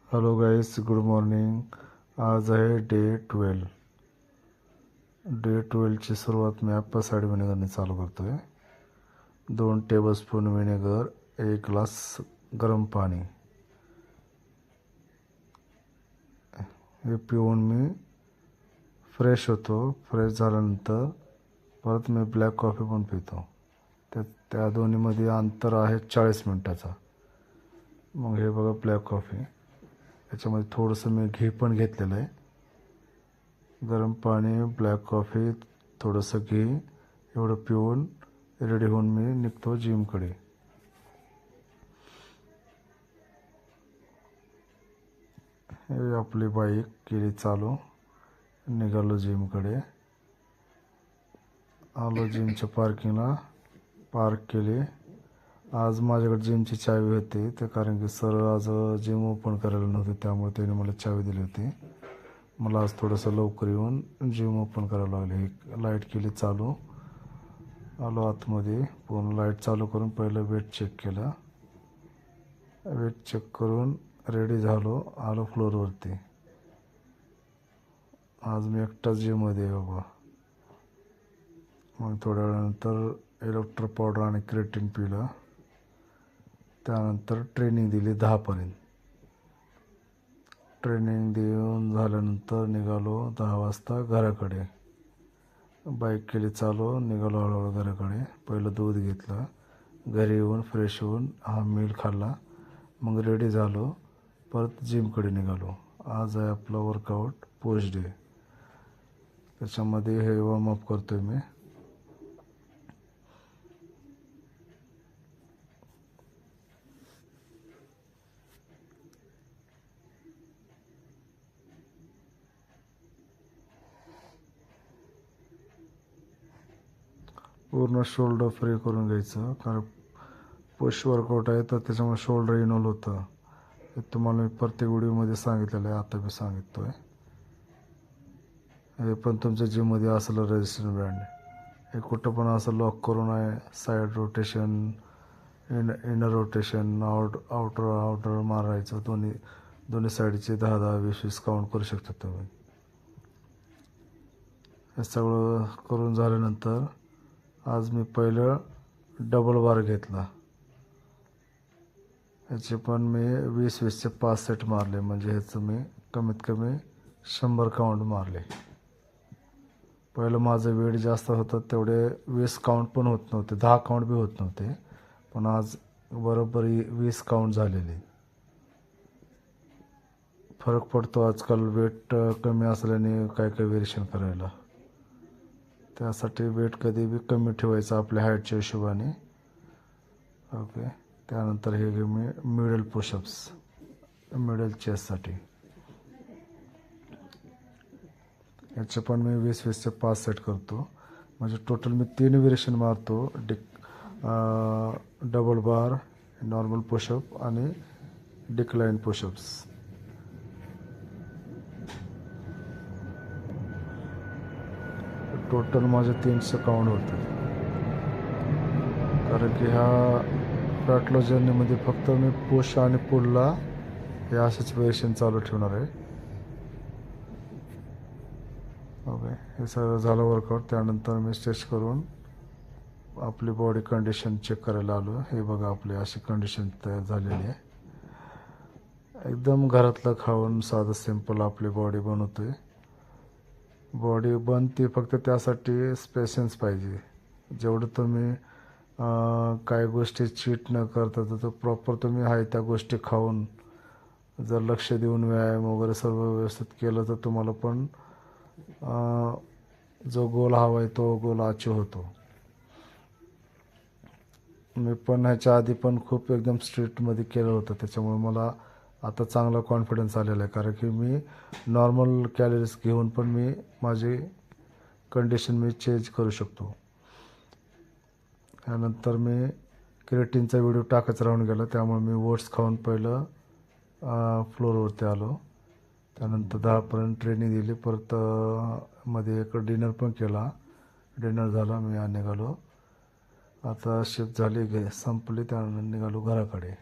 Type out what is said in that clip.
Hello गाईस, good morning. आज आहे day 12. Day 12ची सुरुवात मी ॲपल साईड व्हिनेगरने चालू करतो आहे. 2 टेबलस्पून व्हिनेगर, 1 ग्लास गरम पाणी. हे पिऊन मी फ्रेश होतो. फ्रेश झाल्यानंतर परत मी ब्लॅक कॉफी पण पितो. त्या दोन्हीमध्ये अंतर आहे 40 मिनटाचा. मग हे बघा ब्लॅक कॉफी. याच्यामध्ये थोडंसं मी घी पण घेतलेलं आहे. गरम पाणी, ब्लॅक कॉफी, थोडंसं घी एवढं पिऊन रेडी होऊन मी निघतो जिमकडे. हे आपली बाईक केली चालू, निघालो जिमकडे. आलो जिमच्या पार्किंगला, पार्क केली. आज माझ्याकडे जिमची चावी होती, ते कारण की सर आज जिम ओपन करायला नव्हती, त्यामुळे त्याने मला चावी दिली होती. मला आज थोडंसं लवकर येऊन जिम ओपन करावं लागले. लाईट केली चालू. आलो आतमध्ये. पूर्ण लाईट चालू करून पहिलं वेट चेक केलं. वेट चेक करून रेडी झालो. आलो फ्लोअरवरती. आज मी एकटाच जिममध्ये आहे बाबा. मग थोड्या वेळानंतर इलेक्ट्रो पावडर आणि क्रिएटिन पिलं. त्यानंतर ट्रेनिंग दिली 10पर्यंत. ट्रेनिंग देऊन झाल्यानंतर निघालो 10 वाजता घराकडे. बाईक केली चालू, निघालो हळूहळू घराकडे. पहिलं दूध घेतलं. घरी येऊन फ्रेश होऊन हा मील खाल्ला. मग रेडी झालो. परत जिमकडे निघालो. आज आहे आपला वर्कआउट पोस्ट डे. त्याच्यामध्ये हे वॉर्मअप करतो आहे मी. पूर्ण शोल्डर फ्री करून घ्यायचं, कारण पुश वर्कआउट आहे तर त्याच्यामुळे शोल्डर इन्व्हॉल्व होतं. हे तुम्हाला मी प्रत्येक व्हिडिओमध्ये सांगितलेलं आहे, आता मी सांगितो आहे. हे पण तुमच्या जिममध्ये असलं रेजिस्टन्स बँड. हे कुठं पण असं लॉक करून आहे. Side rotation, inner rotation, outer मारायचं. दोन्ही साईडचे 10-10, 20-20 काउंट करू शकता तुम्ही. हे सगळं करून झाल्यानंतर आज मी पहिलं डबल बार घेतला. ह्याचे पण मी 20-20चे 5 सेट मारले. म्हणजे ह्याचं मी कमीत कमी 100 काउंट मारले. पहिलं माझं वेट जास्त होतं, तेवढे 20 काउंट पण होत नव्हते, 10 काउंट बी होत नव्हते. पण आज बरोबर 20 काउंट झालेले. फरक पडतो आजकाल वेट कमी असल्याने काय व्हेरिएशन करायला. त्यासाठी वेट कधी बी कमी ठेवायचं आपल्या हाईटच्या हिशोबाने. ओके. त्यानंतर हे घे मी मिडल पुशअप्स, मिडल चेस्टसाठी. याचे पण मी 20-20चे 5 सेट करतो. म्हणजे टोटल मी 3 व्हेरिएशन मारतो. डबल बार, नॉर्मल पुशअप आणि डिक्लाइन पुशअप्स. टोटल माझे 300 काउंट होते. कारण की ह्या फॅट लॉस जर्नीमध्ये फक्त मी पुश आणि पुलला हे असेच व्हेरिएशन चालू ठेवणार आहे. ओके. हे सगळं झालं वर्कआउट. त्यानंतर मी स्ट्रेच करून आपली बॉडी कंडिशन चेक करायला आलो. हे बघा आपली अशी कंडिशन तयार झालेली आहे. एकदम घरातलं खाऊन साधं सिंपल आपली बॉडी बनवतोय. बॉडी बनते फक्त त्यासाठी पेशन्स पाहिजे. जेवढं तुम्ही काही गोष्टी चीट न करता तर प्रॉपर तुम्ही आहे त्या गोष्टी खाऊन जर लक्ष देऊन व्यायाम वगैरे सर्व व्यवस्थित केलं तर तुम्हाला पण जो गोल हवा आहे तो गोल अचीव होतो. मी पण ह्याच्या आधी पण खूप एकदम स्ट्रिक्टमध्ये केलं होतं, त्याच्यामुळे मला आता चांगला कॉन्फिडन्स आलेला आहे. कारण की मी नॉर्मल कॅलरीज घेऊन पण मी माझी कंडिशन मी चेंज करू शकतो. त्यानंतर मी क्रिएटिनचा व्हिडिओ टाकायचा राहून गेला, त्यामुळे मी ओट्स खाऊन पहिलं फ्लोअरवरती आलो. त्यानंतर 10पर्यंत ट्रेनिंग दिली. परत मध्ये एक डिनर पण केला. डिनर झाला, मी निघालो. आता शिफ्ट झाली, संपली, त्यानंतर निघालो घराकडे.